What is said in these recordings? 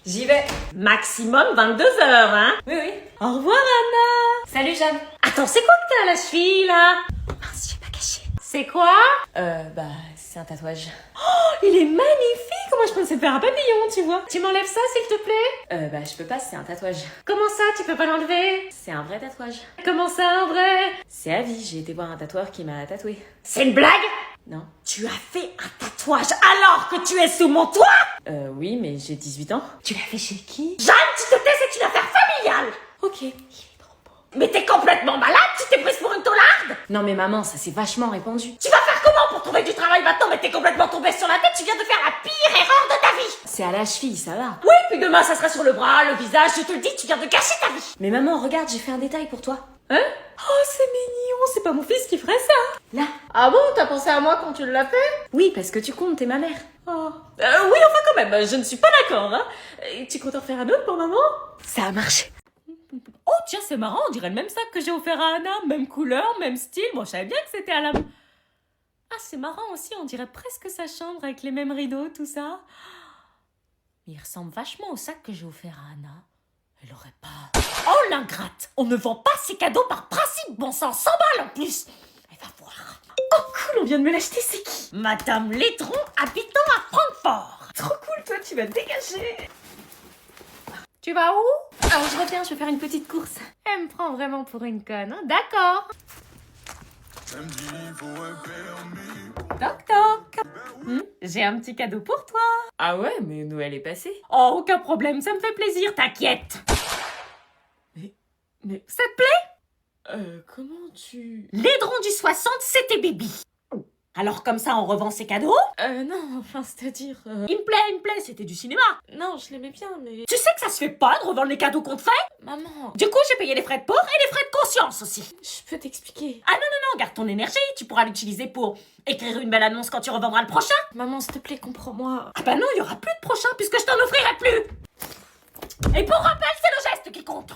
J'y vais. Maximum 22 heures, hein? Oui, oui. Au revoir, Anna. Salut, Jeanne. Attends, c'est quoi que t'as à la cheville, là? Mince, j'ai pas caché. C'est quoi? C'est un tatouage. Oh, il est magnifique. Moi, je pensais faire un papillon, tu vois. Tu m'enlèves ça, s'il te plaît? Je peux pas, c'est un tatouage. Comment ça, tu peux pas l'enlever? C'est un vrai tatouage. Comment ça, un vrai? C'est à vie, j'ai été voir un tatoueur qui m'a tatoué. C'est une blague? Non. Tu as fait un tatouage alors que tu es sous mon toit? Oui, mais j'ai 18 ans. Tu l'as fait chez qui? Jeanne, tu te tais, c'est une affaire familiale. Ok. Il est trop beau. Mais t'es complètement malade, tu t'es prise pour une taularde? Non mais maman, ça s'est vachement répandu. Tu vas faire comment pour trouver du travail maintenant? Mais t'es complètement tombée sur la tête, tu viens de faire la pire erreur de ta vie. C'est à la cheville, ça va. Oui, puis demain ça sera sur le bras, le visage, je te le dis, tu viens de gâcher ta vie. Mais maman, regarde, j'ai fait un détail pour toi. Hein? Oh, c'est mignon, c'est pas mon fils qui ferait ça. Là. Ah bon, t'as pensé à moi quand tu l'as fait? Oui, parce que tu comptes, t'es ma mère. Oh. Oui, enfin quand même, je ne suis pas d'accord, hein. Tu comptes en faire un autre pour maman? Ça a marché. Oh tiens, c'est marrant, on dirait le même sac que j'ai offert à Anna. Même couleur, même style. Bon, je savais bien que c'était à la... Ah, c'est marrant aussi, on dirait presque sa chambre avec les mêmes rideaux, tout ça. Mais il ressemble vachement au sac que j'ai offert à Anna. Elle aurait pas... Oh l'ingrate! On ne vend pas ses cadeaux par principe, bon sang, 100 balles en plus! Elle va voir. Oh cool, on vient de me l'acheter, c'est qui? Madame Laidron, habitant à Francfort. Trop cool, toi, tu vas te dégager. Tu vas où? Alors je reviens, je vais faire une petite course. Elle me prend vraiment pour une conne, hein? D'accord. Toc toc. J'ai un petit cadeau pour toi. Ah ouais, mais Noël est passé. Oh, aucun problème, ça me fait plaisir, t'inquiète. Mais... Ça te plaît? Comment tu... Laidron du 60, c'était Baby. Alors comme ça, on revend ses cadeaux? Non, enfin, c'est-à-dire... Il me plaît, c'était du cinéma. Non, je l'aimais bien, mais... Tu sais que ça se fait pas de revendre les cadeaux qu'on te fait? Maman... Du coup, j'ai payé les frais de port et les frais de conscience aussi. Je peux t'expliquer. Ah non, garde ton énergie, tu pourras l'utiliser pour écrire une belle annonce quand tu revendras le prochain. Maman, s'il te plaît, comprends-moi. Ah bah non, il y aura plus de prochain puisque je t'en offrirai plus. Et pour rappel, c'est le geste qui compte.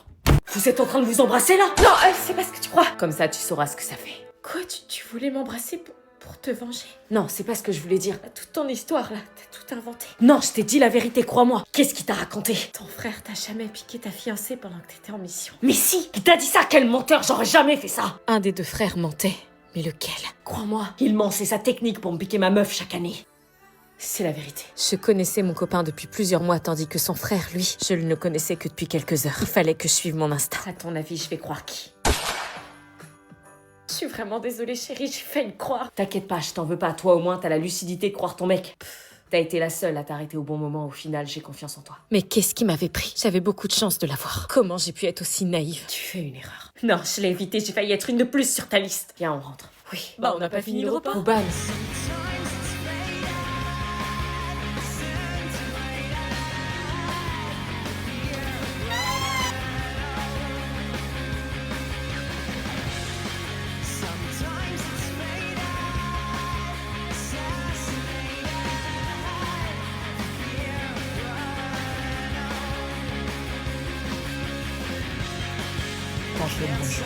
Vous êtes en train de vous embrasser là? Non, c'est pas ce que tu crois. Comme ça, tu sauras ce que ça fait. Quoi, tu voulais m'embrasser pour te venger? Non, c'est pas ce que je voulais dire. Toute ton histoire là, t'as tout inventé. Non, je t'ai dit la vérité, crois-moi. Qu'est-ce qu'il t'a raconté? Ton frère t'a jamais piqué ta fiancée pendant que t'étais en mission. Mais si, il t'a dit ça, quel menteur, j'aurais jamais fait ça. Un des deux frères mentait. Mais lequel? Crois-moi, il ment, c'est sa technique pour me piquer ma meuf chaque année. C'est la vérité. Je connaissais mon copain depuis plusieurs mois, tandis que son frère, lui, je ne le connaissais que depuis quelques heures. Il fallait que je suive mon instinct. À ton avis, je vais croire qui? Je suis vraiment désolée, chérie, j'ai failli croire. T'inquiète pas, je t'en veux pas. Toi, au moins, t'as la lucidité de croire ton mec. T'as été la seule à t'arrêter au bon moment. Au final, j'ai confiance en toi. Mais qu'est-ce qui m'avait pris? J'avais beaucoup de chance de l'avoir. Comment j'ai pu être aussi naïve? Tu fais une erreur. Non, je l'ai évité, j'ai failli être une de plus sur ta liste. Viens, on rentre. Oui. Bah, on n'a pas fini le repas. Au bal. Bonjour.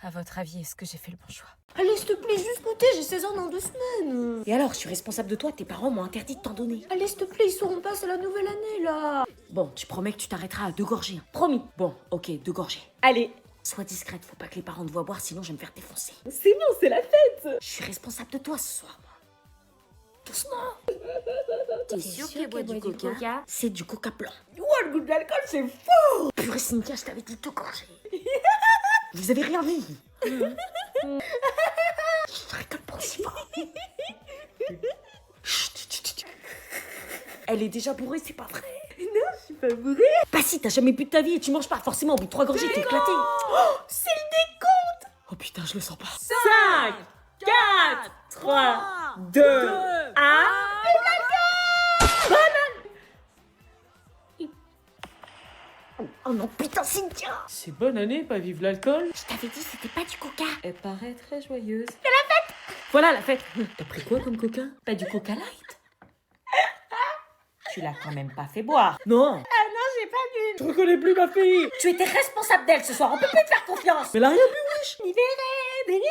À votre avis, est-ce que j'ai fait le bon choix? Allez, s'il te plaît, juste goûter, j'ai 16 ans dans 2 semaines. Et alors, je suis responsable de toi, tes parents m'ont interdit de t'en donner. Allez, s'il te plaît, ils sauront pas, c'est la nouvelle année, là. Bon, tu promets que tu t'arrêteras à 2 gorgées. Hein. Promis. Bon, ok, 2 gorgées. Allez. Sois discrète, faut pas que les parents te voient boire, sinon je vais me faire défoncer. C'est bon, c'est la fête. Je suis responsable de toi ce soir, moi. Doucement. T'es sûr qu'elle boit du coca? C'est du coca blanc. Ouah, le goût de l'alcool, c'est fort. Purée, Cynthia, je t'avais dit 2 gorgées. Vous avez rien vu. Je rigole pas aussi fort. Elle est déjà bourrée, c'est pas vrai. Non, je suis pas bourrée. Bah si, t'as jamais bu de ta vie et tu manges pas. Forcément, au bout de 3 gorgées, t'es éclaté. Oh, c'est le décompte. Oh putain, je le sens pas. 5, 4, 3, 2, 1. Oh non, putain, Cynthia. C'est bonne année, pas vive l'alcool. Je t'avais dit, c'était pas du coca. Elle paraît très joyeuse. Voilà la fête. T'as pris quoi comme coca? Pas du coca light? Tu l'as quand même pas fait boire. Non. Ah non, j'ai pas bu. Je reconnais plus ma fille. Tu étais responsable d'elle ce soir, on peut plus te faire confiance. Mais elle a rien bu, wesh. Libéré, délivré.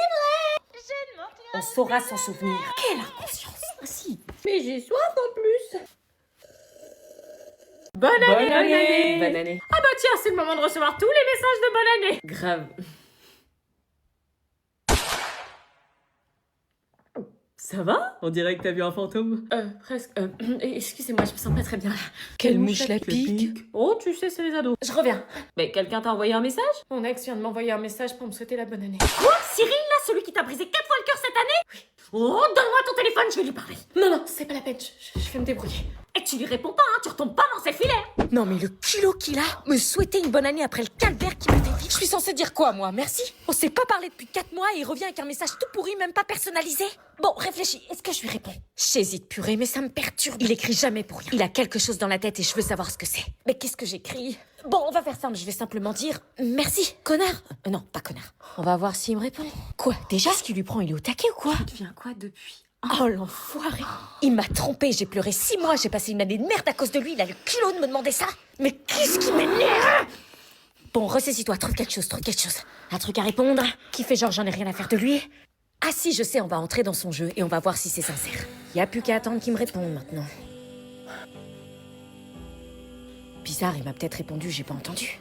On saura s'en souvenir. Quelle inconscience. Ah si. Mais j'ai soif en plus. Bonne année. Bonne année. Ah bah tiens, c'est le moment de recevoir tous les messages de bonne année. Grave. Ça va? On dirait que t'as vu un fantôme. Presque. Excusez-moi, je me sens pas très bien. Quelle mouche la pique? Oh, tu sais, c'est les ados. Je reviens. Mais quelqu'un t'a envoyé un message? Mon ex vient de m'envoyer un message pour me souhaiter la bonne année. Quoi? Cyril, là, celui qui t'a brisé 4 fois le cœur cette année? Oui. Oh, donne-moi ton téléphone, je vais lui parler. Non, c'est pas la peine, je vais me débrouiller. Et tu lui réponds pas, hein, tu retombes pas dans ses filets. Non mais le culot qu'il a, me souhaiter une bonne année après le calvaire qu'il m'a fait vivre. Je suis censée dire quoi moi, merci? On s'est pas parlé depuis 4 mois et il revient avec un message tout pourri, même pas personnalisé. Bon, réfléchis, est-ce que je lui réponds? J'hésite purée, mais ça me perturbe. Il écrit jamais pour rien. Il a quelque chose dans la tête et je veux savoir ce que c'est. Mais qu'est-ce que j'écris? Bon, on va faire simple, je vais simplement dire merci, connard. Non, pas connard. On va voir s'il me répond. Quoi, déjà? Ce qu'il lui prend, il est au taquet ou quoi? Tu deviens quoi depuis? Oh l'enfoiré. Il m'a trompé, j'ai pleuré 6 mois, j'ai passé une année de merde à cause de lui, il a le culot de me demander ça. Mais qu'est-ce qui m'énerve? Bon, ressaisis-toi, trouve quelque chose. Un truc à répondre, qui fait genre j'en ai rien à faire de lui. Ah si, je sais, on va entrer dans son jeu et on va voir si c'est sincère. Y a plus qu'à attendre qu'il me réponde maintenant. Bizarre, il m'a peut-être répondu, j'ai pas entendu.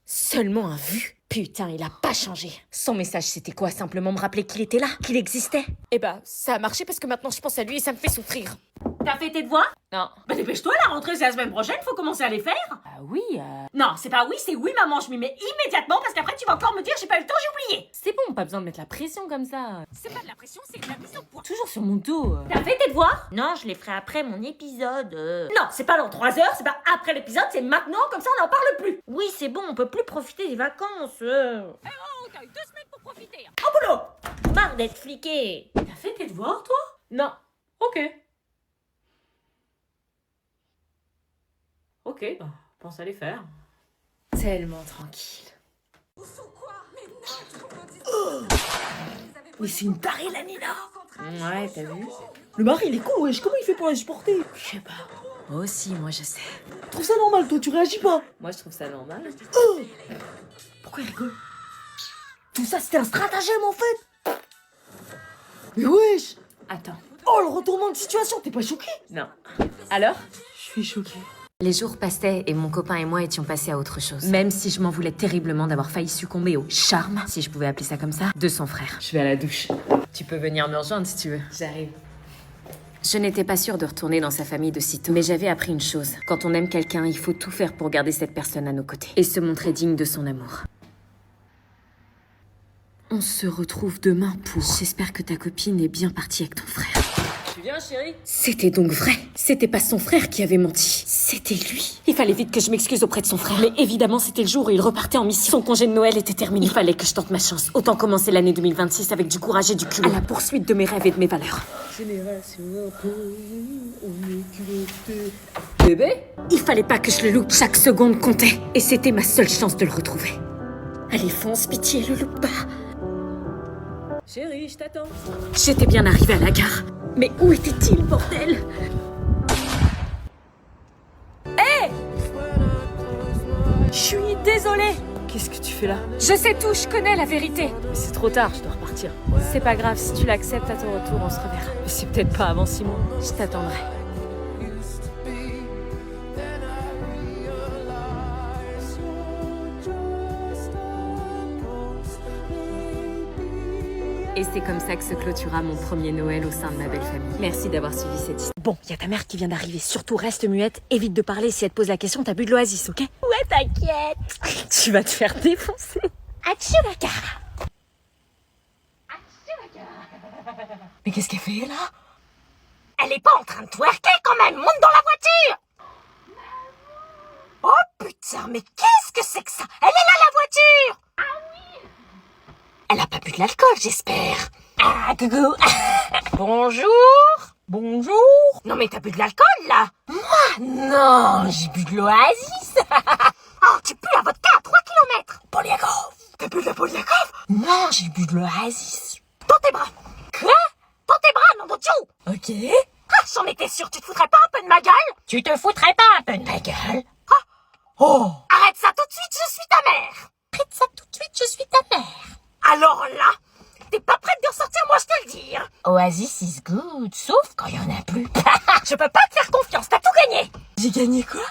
Seulement un vu. Putain, il a pas changé. Son message, c'était quoi? Simplement me rappeler qu'il était là, qu'il existait. Eh bah, ça a marché parce que maintenant je pense à lui et ça me fait souffrir. T'as fait tes devoirs? Non. Bah dépêche-toi, la rentrée c'est la semaine prochaine, faut commencer à les faire. Ah oui, Non, c'est pas oui, c'est oui maman, je m'y mets immédiatement parce qu'après tu vas encore me dire j'ai pas eu le temps, j'ai oublié. c'est bon, pas besoin de mettre la pression comme ça. C'est pas de la pression, c'est de la mise au point. Toujours sur mon dos. T'as fait tes devoirs? Non, je les ferai après mon épisode. Non, c'est pas dans 3 heures, c'est pas après l'épisode, c'est maintenant, comme ça on n'en parle plus. Oui, c'est bon, on peut plus profiter des vacances. Oh, t'as eu 2 semaines pour profiter. Au boulot. Marre d'être fliqué. T'as fait tes devoirs toi? Non. Ok. Ok, bah, pense à les faire. Tellement tranquille. Mais c'est une tarée la Nina. Ouais, t'as vu? Le mari, il est con, wesh. Comment il fait pour la supporter? Je sais pas. Moi aussi, moi je sais. Je trouve ça normal, toi, tu réagis pas. Moi je trouve ça normal. Pourquoi il rigole? Tout ça, c'était un stratagème, en fait. Mais wesh. Attends. Oh, le retournement de situation, t'es pas choqué? Non. Alors? Je suis choqué. Les jours passaient et mon copain et moi étions passés à autre chose. Même si je m'en voulais terriblement d'avoir failli succomber au charme, si je pouvais appeler ça comme ça, de son frère. Je vais à la douche. Tu peux venir me rejoindre si tu veux. J'arrive. Je n'étais pas sûre de retourner dans sa famille de sitôt, mais j'avais appris une chose. Quand on aime quelqu'un, il faut tout faire pour garder cette personne à nos côtés et se montrer digne de son amour. On se retrouve demain pour... J'espère que ta copine est bien partie avec ton frère. Tu viens, chérie? C'était donc vrai. C'était pas son frère qui avait menti. C'était lui. Il fallait vite que je m'excuse auprès de son frère. Mais évidemment, c'était le jour où il repartait en mission. Son congé de Noël était terminé. Il fallait que je tente ma chance. Autant commencer l'année 2026 avec du courage et du culot. À la poursuite de mes rêves et de mes valeurs. Génération on est culotté. Bébé? Il fallait pas que je le loupe. Chaque seconde comptait. Et c'était ma seule chance de le retrouver. Allez, fonce, pitié, le loupe pas. Chérie, je t'attends. J'étais bien arrivée à la gare. Mais où était-il, bordel? Je suis désolée. Qu'est-ce que tu fais là? Je sais tout, je connais la vérité. Mais c'est trop tard, je dois repartir. C'est pas grave, si tu l'acceptes à ton retour, on se reverra. Mais c'est peut-être pas avant 6 mois. Je t'attendrai. Et c'est comme ça que se clôtura mon premier Noël au sein de ma belle famille. Merci d'avoir suivi cette histoire. Bon, y a ta mère qui vient d'arriver. Surtout reste muette, évite de parler. Si elle te pose la question, t'as bu de l'oasis, ok? Ouais, t'inquiète. Tu vas te faire défoncer. Achouaka. Mais qu'est-ce qu'elle fait, là? Elle est pas en train de twerker quand même, monte dans la voiture. Oh putain, mais qu'est-ce que c'est que ça? Elle est là la voiture. Elle a pas bu de l'alcool, j'espère. Ah, coucou. Bonjour. Bonjour. Non mais t'as bu de l'alcool, là? Moi, non, j'ai bu de l'oasis. Oh, tu pues la vodka à 3 kilomètres. Poliakov. T'as bu de la Poliakov? Non, j'ai bu de l'oasis. Dans tes bras. Quoi? Dans tes bras, nom de Dieu. Ok. Ah, j'en étais sûre, tu te foutrais pas un peu de ma gueule? Tu te foutrais pas un peu de ma gueule? Ah, Oasis is good, sauf quand il y en a plus. Je peux pas te faire confiance, t'as tout gagné. J'ai gagné quoi?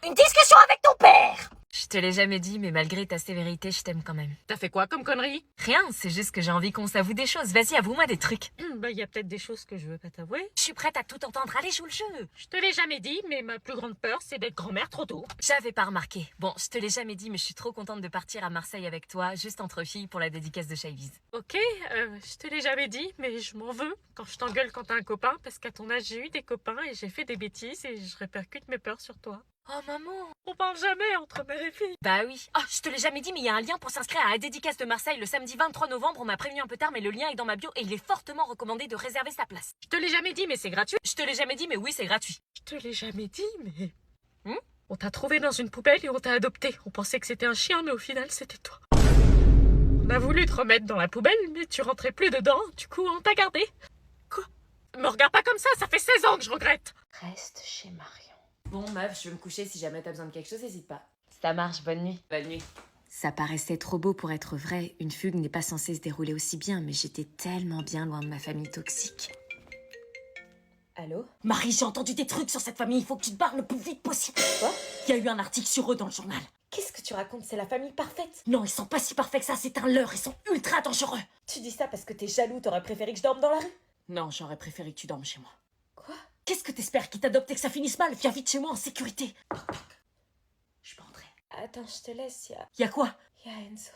Une discussion avec ton père. Je te l'ai jamais dit, mais malgré ta sévérité, je t'aime quand même. T'as fait quoi comme connerie? Rien, c'est juste que j'ai envie qu'on s'avoue des choses. Vas-y, avoue-moi des trucs. Bah, y a peut-être des choses que je veux pas t'avouer. Je suis prête à tout entendre, allez, joue le jeu. Je te l'ai jamais dit, mais ma plus grande peur, c'est d'être grand-mère trop tôt. J'avais pas remarqué. Bon, je te l'ai jamais dit, mais je suis trop contente de partir à Marseille avec toi, juste entre filles, pour la dédicace de Shaviz. Ok, je te l'ai jamais dit, mais je m'en veux quand je t'engueule quand t'as un copain, parce qu'à ton âge, j'ai eu des copains et j'ai fait des bêtises et je répercute mes peurs sur toi. Oh maman. On parle jamais entre mère et fille. Bah oui. Ah, je te l'ai jamais dit, mais il y a un lien pour s'inscrire à la dédicace de Marseille le samedi 23 novembre. On m'a prévenu un peu tard, mais le lien est dans ma bio et il est fortement recommandé de réserver sa place. Je te l'ai jamais dit, mais c'est gratuit. Je te l'ai jamais dit, mais oui, c'est gratuit. Je te l'ai jamais dit, mais... On t'a trouvé dans une poubelle et on t'a adopté. On pensait que c'était un chien, mais au final, c'était toi. On a voulu te remettre dans la poubelle, mais tu rentrais plus dedans. Du coup, on t'a gardé. Quoi? Me regarde pas comme ça fait 16 ans que je regrette. Reste chez Marion. Bon, meuf, je vais me coucher. Si jamais t'as besoin de quelque chose, n'hésite pas. Ça marche, bonne nuit. Bonne nuit. Ça paraissait trop beau pour être vrai. Une fugue n'est pas censée se dérouler aussi bien, mais j'étais tellement bien loin de ma famille toxique. Allô? Marie, j'ai entendu des trucs sur cette famille, il faut que tu te barres le plus vite possible. Quoi? Il y a eu un article sur eux dans le journal. Qu'est-ce que tu racontes? C'est la famille parfaite. Non, ils sont pas si parfaits que ça, c'est un leurre, ils sont ultra dangereux. Tu dis ça parce que t'es jaloux, t'aurais préféré que je dorme dans la rue? Non, j'aurais préféré que tu dormes chez moi. Quoi? Qu'est-ce que t'espères qu'ils t'adoptent et que ça finisse mal? Viens vite chez moi en sécurité. Toc, toc. Je peux entrer. Attends, je te laisse, Y a quoi? y a Enzo.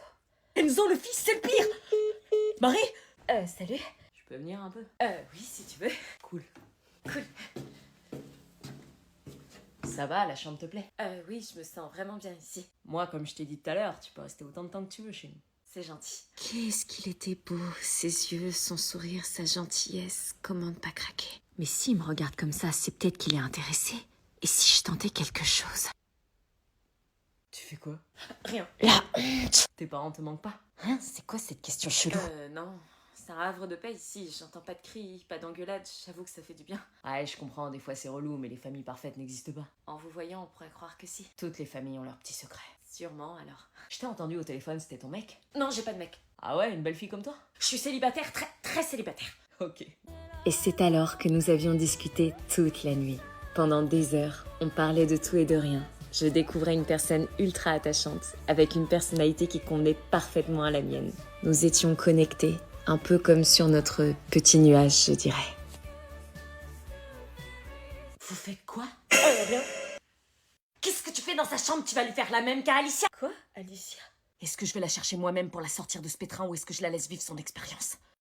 Enzo, le fils, c'est le pire. Marie? Salut. Je peux venir un peu? Oui, si tu veux. Cool. Ça va, la chambre te plaît? Oui, je me sens vraiment bien ici. Moi, comme je t'ai dit tout à l'heure, tu peux rester autant de temps que tu veux chez nous. C'est gentil. Qu'est-ce qu'il était beau, ses yeux, son sourire, sa gentillesse, comment ne pas craquer. Mais s'il me regarde comme ça, c'est peut-être qu'il est intéressé. Et si je tentais quelque chose? Tu fais quoi? Rien. La honte. Tes parents te manquent pas? Hein, c'est quoi cette question chelou? Non. C'est un havre de paix ici. J'entends pas de cris, pas d'engueulades. J'avoue que ça fait du bien. Ouais, je comprends, des fois c'est relou, mais les familles parfaites n'existent pas. En vous voyant, on pourrait croire que si. Toutes les familles ont leurs petits secrets. Sûrement, alors. Je t'ai entendu au téléphone, c'était ton mec? Non, j'ai pas de mec. Ah ouais, une belle fille comme toi? Je suis célibataire, très, très célibataire. Ok. Et c'est alors que nous avions discuté toute la nuit. Pendant des heures, on parlait de tout et de rien. Je découvrais une personne ultra attachante, avec une personnalité qui convenait parfaitement à la mienne. Nous étions connectés, un peu comme sur notre petit nuage, je dirais. Vous faites quoi? Rien. Qu'est-ce que tu fais dans sa chambre? Tu vas lui faire la même qu'à Alicia? Quoi, Alicia? Est-ce que je vais la chercher moi-même pour la sortir de ce pétrin ou est-ce que je la laisse vivre son expérience?